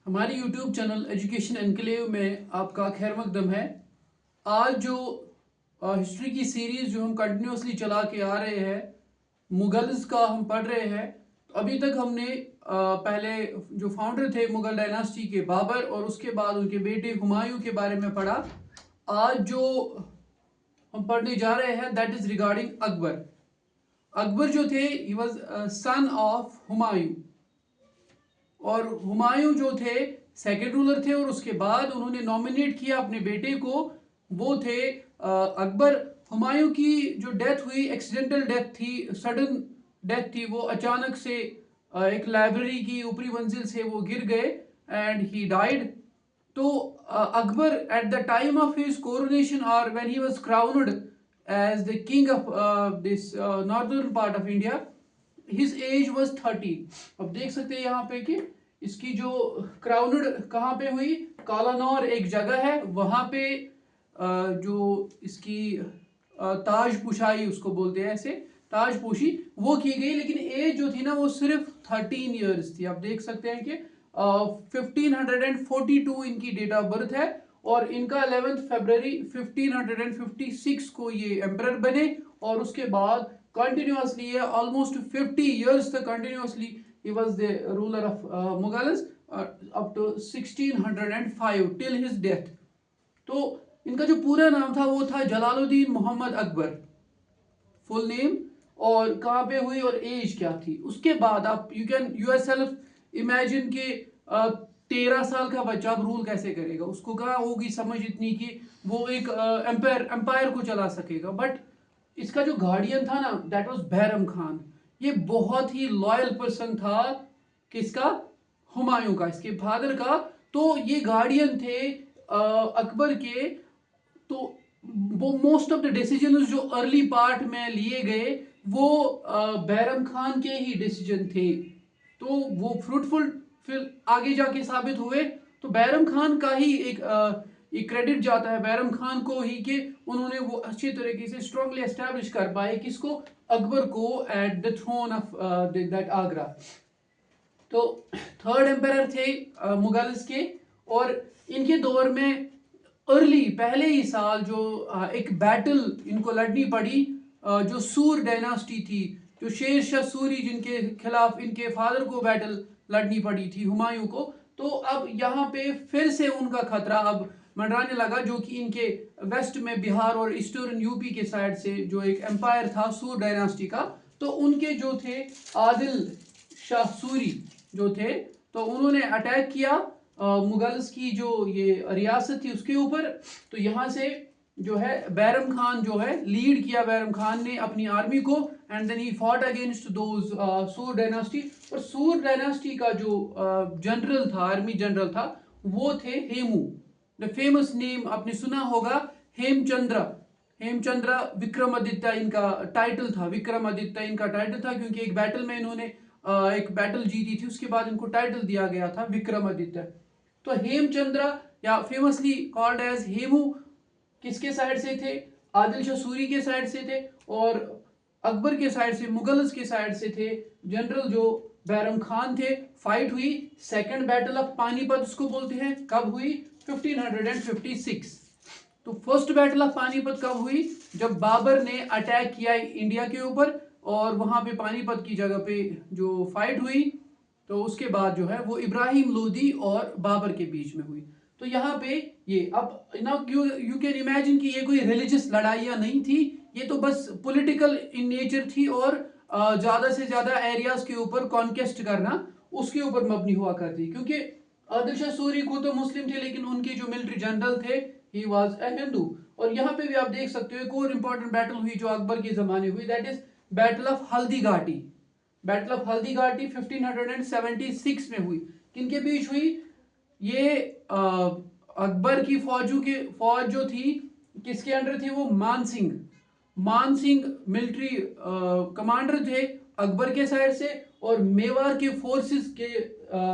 हमारी YouTube channel education enclave में आपका खैर मकदम है। आज जो हिस्ट्री की सीरीज़ जो हम कंटिन्यूसली चला के आ रहे हैं, मुगल्स का हम पढ़ रहे हैं। तो अभी तक हमने पहले जो फाउंडर थे मुगल डायनास्टी के, बाबर, और उसके बाद उनके बेटे हुमायूं के बारे में पढ़ा। आज जो हम पढ़ने जा रहे हैं that is regarding Akbar. Akbar जो थे he was son of Humayun, और हुमायूं जो थे सेकंड रूलर थे, और उसके बाद उन्होंने नॉमिनेट किया अपने बेटे को। वो थे अकबर। हुमायूं की जो डेथ हुई एक्सीडेंटल डेथ थी, सडन डेथ थी। वो अचानक से एक लाइब्रेरी की ऊपरी मंजिल से वो गिर गए एंड ही डाइड। तो Akbar at the time of his coronation और when he was crowned as the king of this northern part of India, his age was 30। अब देख सकते हैं यहाँ पे कि इसकी जो क्राउनड कहाँ पे हुई, कालानौर एक जगह है, वहाँ पे जो इसकी ताजपुशाई उसको बोलते हैं, ऐसे ताजपोशी वो की गई। लेकिन एज जो थी ना वो सिर्फ 13 ईयर्स थी। आप देख सकते हैं कि 1542 इनकी डेट ऑफ बर्थ है, और इनका 11 फरवरी 1556 को ये एम्परर बने। और उसके बाद कंटिन्यूसली ऑलमोस्ट 50 ईयर्स तक continuously he was the ruler of Mughals up to 1605 till his death। तो इनका जो पूरा नाम था वो था जलालुद्दीन मोहम्मद अकबर, फुल नेम, और कहाँ पे हुई और एज क्या थी। उसके बाद आप यू कैन योरसेल्फ इमेजिन कि 13 साल का बच्चा अब रूल कैसे करेगा। उसको कहाँ होगी समझ इतनी कि वो एक एम्पायर को चला सकेगा। बट इसका जो गार्डियन था ना दैट वाज बैरम खान। ये बहुत ही लॉयल पर्सन था, किसका, हुमायूं का, इसके फादर का। तो ये गार्डियन थे अकबर के। तो वो मोस्ट ऑफ द डिसीजन जो अर्ली पार्ट में लिए गए वो बैरम खान के ही डिसीजन थे। तो वो फ्रूटफुल फिर आगे जाके साबित हुए। तो बैरम खान का ही एक क्रेडिट जाता है बैरम खान को ही कि उन्होंने वो अच्छी तरीके से स्ट्रांगली एस्टैब्लिश कर पाए किसको, अकबर को, at the throne of that Agra. तो थर्ड एम्परर थे मुगल्स के, और इनके दौर में अर्ली पहले ही साल जो एक बैटल इनको लड़नी पड़ी, जो सूर डायनास्टी थी, जो शेर शाह सूरी जिनके खिलाफ इनके फादर को बैटल लड़नी पड़ी थी हुमायूं को। तो अब यहाँ पे फिर से उनका खतरा अब मंडराने लगा, जो कि इनके वेस्ट में बिहार और ईस्टर्न यूपी के साइड से जो एक एम्पायर था सूर डायनास्टी का। तो उनके जो थे आदिल शाह सूरी जो थे, तो उन्होंने अटैक किया मुगल्स की जो ये रियासत थी उसके ऊपर। तो यहाँ से जो है बैरम खान जो है लीड किया, बैरम खान ने अपनी आर्मी को, and then he fought against those Sur dynasty. और सूर डायनास्टी का जो जनरल था, आर्मी जनरल था, वो थे हेमू। द फेमस नेम आपने सुना होगा, हेमचंद्र। हेमचंद्र विक्रमादित्य इनका टाइटल था, विक्रमादित्य इनका टाइटल था, क्योंकि एक बैटल में इन्होंने एक बैटल जीती थी, उसके बाद इनको टाइटल दिया गया था विक्रमादित्य। तो हेमचंद्र या फेमसली कॉल्ड एज हेमू किसके साइड से थे, आदिल शाह सूरी के साइड से थे, और अकबर के साइड से, मुगल्स के साइड से थे जनरल जो बैरम खान थे। फाइट हुई, सेकंड बैटल ऑफ पानीपत उसको बोलते हैं। कब हुई, 1556। तो फर्स्ट बैटल ऑफ पानीपत कब हुई, जब बाबर ने अटैक किया इंडिया के ऊपर, और वहां पे पानीपत की जगह पे जो फाइट हुई, तो उसके बाद जो है वो इब्राहिम लोदी और बाबर के बीच में हुई। तो यहाँ पे ये अब नाउ यू कैन इमेजिन कि ये कोई रिलीजियस लड़ाइयाँ नहीं थी, ये तो बस पॉलिटिकल इन नेचर थी, और ज़्यादा से ज़्यादा एरियाज के ऊपर कॉन्केस्ट करना उसके ऊपर मबनी हुआ करती। क्योंकि आदिल शाह सूरी खुद तो मुस्लिम थे, लेकिन उनके जो मिलिट्री जनरल थे ही वाज ए हिंदू। और यहाँ पे भी आप देख सकते हो एक और इंपॉर्टेंट बैटल हुई जो अकबर के ज़माने हुई, that is battle of Haldi Ghati. Battle of Haldi Ghati 1576 में हुई। किनके बीच हुई ये, अकबर की फौज जो थी किसके अंडर थी, वो मान सिंह। मान सिंह मिलिट्री कमांडर थे अकबर के साइड से, और मेवाड़ के फोर्सेस के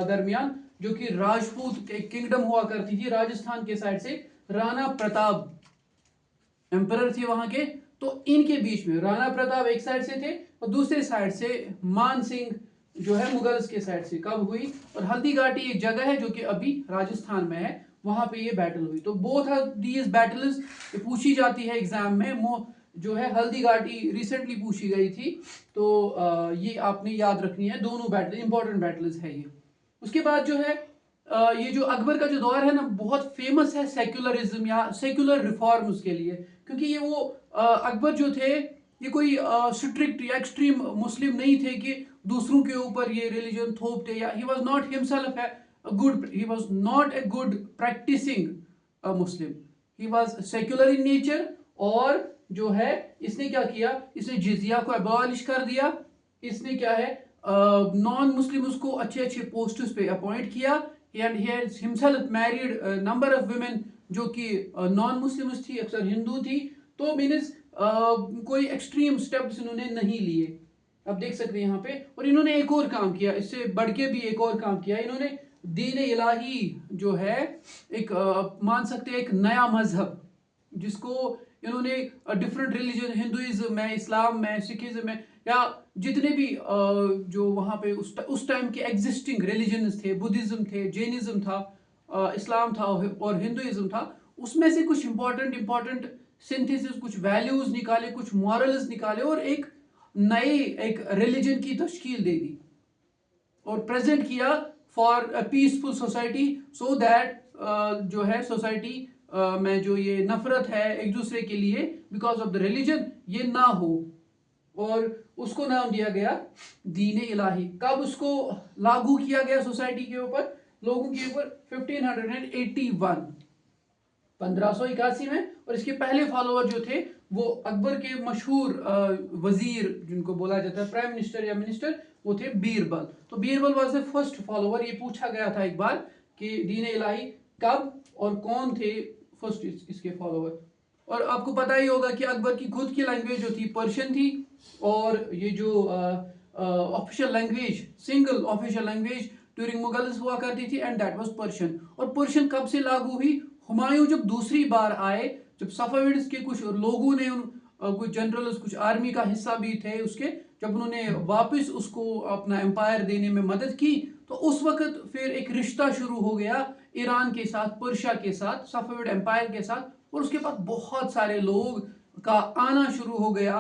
दरमियान, जो कि राजपूत एक किंगडम हुआ करती थी राजस्थान के साइड से, राणा प्रताप एम्परर थे वहां के। तो इनके बीच में राणा प्रताप एक साइड से थे, और दूसरे साइड से मान सिंह जो है मुगल्स के साइड से कब हुई। और हल्दी घाटी एक जगह है जो कि अभी राजस्थान में है, वहां पे ये बैटल हुई। तो बोथ ऑफ दीज बैटल्स पूछी जाती है एग्जाम में। जो है हल्दी घाटी रिसेंटली पूछी गई थी, तो ये आपने याद रखनी है। दोनों बैटल इंपॉर्टेंट बैटल्स है ये। उसके बाद जो है ये जो अकबर का जो दौर है ना, बहुत फेमस है सेक्युलरिज्म या सेक्युलर रिफॉर्म्स के लिए, क्योंकि ये वो अकबर जो थे, ये कोई स्ट्रिक्ट या एक्सट्रीम मुस्लिम नहीं थे कि दूसरों के ऊपर ये रिलीजन थोपते, या he was not himself he was not a good practicing Muslim, he was secular in nature. और जो है इसने क्या किया, इसने जिजिया को अबॉलिश कर दिया। इसने क्या है नॉन मुस्लिम उसको अच्छे अच्छे पोस्ट्स पे अपॉइंट किया, and he has himself married number of women जो कि नॉन मुस्लिम्स थी, अक्सर हिंदू थी। तो मीन्स कोई एक्सट्रीम स्टेप्स इन्होंने नहीं लिए, आप देख सकते हैं यहाँ पे। और इन्होंने एक और काम किया, इससे बढ़ के भी एक और काम किया इन्होंने। दीन इलाही जो है एक मान सकते हैं एक नया मजहब, जिसको इन्होंने डिफरेंट रिलीजन, हिंदुइज्म में, इस्लाम में, सिखिज्म में, या जितने भी जो वहाँ पे उस टाइम के एग्जिस्टिंग रिलीजन्स थे, बुद्धिज्म थे, जैनिज्म था, इस्लाम था और हिंदुइज्म था, उसमें से कुछ इंपॉर्टेंट सिंथेसिस, कुछ वैल्यूज निकाले, कुछ मॉरल्स निकाले, और एक नए एक रिलीजन की तश्कील दे दी और प्रेजेंट किया for a peaceful society, so that जो है सोसाइटी में जो ये नफरत है एक दूसरे के लिए बिकॉज ऑफ द रिलीजन, ये ना हो। और उसको नाम दिया गया दीन इलाही। कब उसको लागू किया गया सोसाइटी के ऊपर, लोगों के ऊपर? 1581, 1581 में। और इसके पहले फॉलोअर जो थे वो अकबर के मशहूर वजीर, जिनको बोला जाता है प्राइम मिनिस्टर या मिनिस्टर, वो थे बीरबल। तो Birbal was the first follower. ये पूछा गया था एक बार कि दीन इलाही कब और कौन थे फर्स्ट इसके फॉलोअर। और आपको पता ही होगा कि अकबर की खुद की लैंग्वेज जो थी पर्शियन थी, और ये जो official language, single official language during Mughals हुआ करती थी, एंड दैट वाज पर्शियन। और पर्शियन कब से लागू हुई? हुमायूं जब दूसरी बार आए, जब सफाविड्स के कुछ लोगों ने कुछ जनरल्स, कुछ आर्मी का हिस्सा भी थे उसके, जब उन्होंने वापस उसको अपना एम्पायर देने में मदद की, तो उस वक्त फिर एक रिश्ता शुरू हो गया ईरान के साथ, पर्शिया के साथ, सफाविड एम्पायर के साथ। और उसके बाद बहुत सारे लोग का आना शुरू हो गया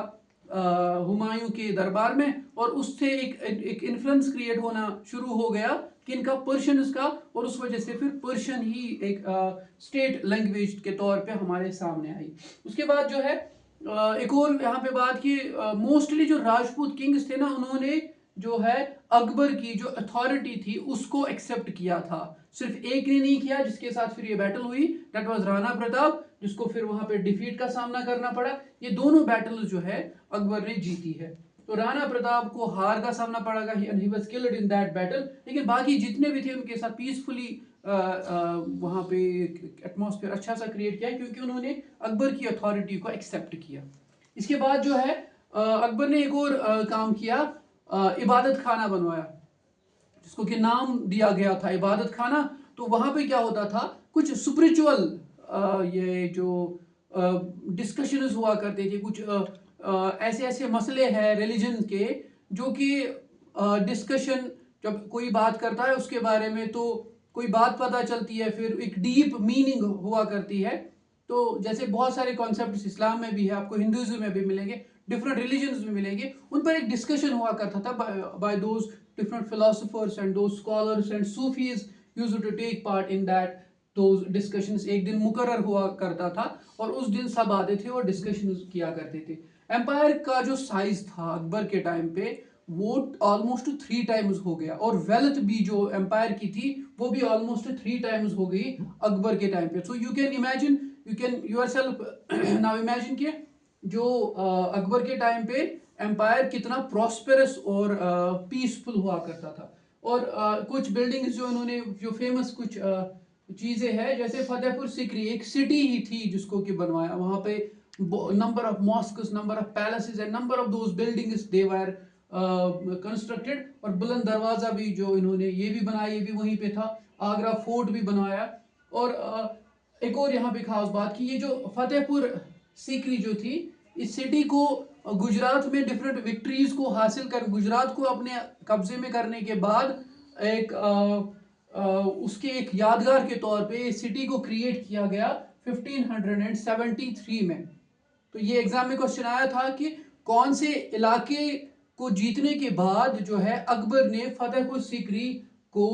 हुमायूं के दरबार में, और उससे एक इन्फ्लुएंस क्रिएट होना शुरू हो गया कि इनका पर्शियन का, और उस वजह से फिर पर्शियन ही एक स्टेट लैंग्वेज के तौर पे हमारे सामने आई। उसके बाद जो है एक और यहाँ पे बात की, मोस्टली जो राजपूत किंग्स थे ना, उन्होंने जो है अकबर की जो अथॉरिटी थी उसको एक्सेप्ट किया था। सिर्फ एक ने नहीं किया, जिसके साथ फिर ये बैटल हुई, दैट वाज राणा प्रताप, जिसको फिर वहां पे डिफीट का सामना करना पड़ा। ये दोनों बैटल जो है अकबर ने जीती है। तो राणा प्रताप को हार का सामना पड़ा, he was killed in that battle. लेकिन बाकी जितने भी थे उनके साथ पीसफुली वहां पे एटमॉस्फेयर अच्छा सा क्रिएट किया, क्योंकि उन्होंने अकबर की अथॉरिटी को एक्सेप्ट किया। इसके बाद जो है अकबर ने एक और काम किया, इबादत खाना बनवाया, जिसको कि नाम दिया गया था इबादत खाना। तो वहां पे क्या होता था, कुछ स्पिरिचुअल ये जो डिस्कशंस हुआ करते थे, कुछ ऐसे ऐसे मसले हैं रिलीजन के, जो कि डिस्कशन जब कोई बात करता है उसके बारे में, तो कोई बात पता चलती है, फिर एक डीप मीनिंग हुआ करती है। तो जैसे बहुत सारे कॉन्सेप्ट्स इस्लाम में भी है, आपको हिंदुइज्म में भी मिलेंगे, डिफरेंट रिलीजन्स में मिलेंगे, उन पर एक डिस्कशन हुआ करता था by those different philosophers and those scholars and Sufis used to take part in that those discussions। एक दिन मुकर्रर हुआ करता था और उस दिन सब आते थे और डिस्कशन किया करते थे। एम्पायर का जो साइज था अकबर के टाइम पे, वो ऑलमोस्ट 3 टाइम्स हो गया, और वेल्थ भी जो एम्पायर की थी वो भी ऑलमोस्ट 3 टाइम्स हो गई अकबर के टाइम पे। So you can imagine, you can yourself now imagine कि जो अकबर के टाइम पे एम्पायर कितना प्रॉस्पेरस और पीसफुल हुआ करता था। और कुछ बिल्डिंग्स जो इन्होंने, जो फेमस कुछ चीजें हैं, जैसे फतेहपुर सिकरी एक सिटी ही थी जिसको कि बनवाया, वहां पे number of mosques, number of palaces and number of those buildings they were constructed. और बुलंद दरवाजा भी जो इन्होंने ये भी बनाया, ये भी वहीं पे था। आगरा फोर्ट भी बनवाया। और एक और यहाँ पे खास बात की, ये जो फतेहपुर सिकरी जो थी, इस सिटी को गुजरात में डिफरेंट विक्ट्रीज को हासिल कर गुजरात को अपने कब्जे में करने के बाद एक उसके एक यादगार के तौर पे सिटी को क्रिएट किया गया 1573 में। तो ये एग्जाम में क्वेश्चन आया था कि कौन से इलाके को जीतने के बाद जो है अकबर ने फतेहपुर सीकरी को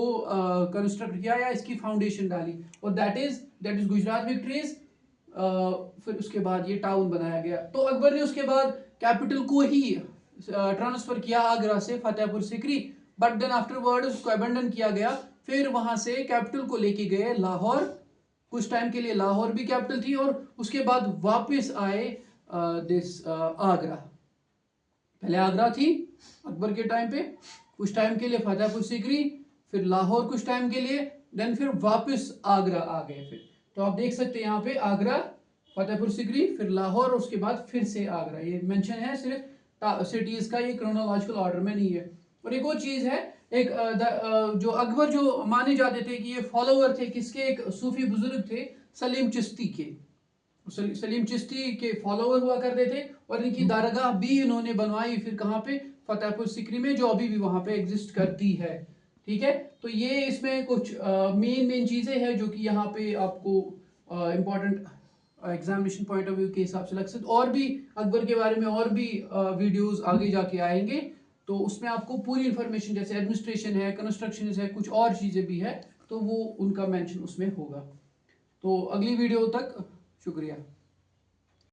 कंस्ट्रक्ट किया या इसकी फाउंडेशन डाली, और दैट इज गुजरात विक्ट्रीज। फिर उसके बाद ये टाउन बनाया गया। तो अकबर ने उसके बाद कैपिटल को ही ट्रांसफर किया आगरा से Fatehpur Sikri, but then afterward उसको अबेंडन किया गया। फिर वहां से कैपिटल को लेके गए लाहौर, कुछ टाइम के लिए लाहौर भी कैपिटल थी, और उसके बाद वापस आए आगरा। पहले आगरा थी अकबर के टाइम पे, कुछ टाइम के लिए फतेहपुर सीकरी, फिर लाहौर कुछ टाइम के लिए, देन फिर वापस आगरा आ गए। फिर तो आप देख सकते हैं यहाँ पे आगरा, फतेहपुर सीकरी, फिर लाहौर, उसके बाद फिर से आगरा। ये मेंशन है सिर्फ सिटीज का, ये क्रोनोलॉजिकल ऑर्डर में नहीं है। और एक और चीज है, एक जो अकबर जो माने जाते थे कि ये फॉलोवर थे किसके, एक सूफी बुजुर्ग थे सलीम चिश्ती के। सलीम चिश्ती के फॉलोवर हुआ करते थे, और इनकी दरगाह भी इन्होंने बनवाई फिर कहाँ पे, फतेहपुर सीकरी में, जो अभी भी वहां पे एग्जिस्ट करती है। ठीक है, तो ये इसमें कुछ मेन चीजें हैं जो कि यहाँ पे आपको important examination point of view के हिसाब से लग सकते। और भी अकबर के बारे में और भी वीडियोस आगे जाके आएंगे, तो उसमें आपको पूरी इंफॉर्मेशन, जैसे एडमिनिस्ट्रेशन है, कंस्ट्रक्शन है, कुछ और चीजें भी है, तो वो उनका मेंशन उसमें होगा। तो अगली वीडियो तक शुक्रिया।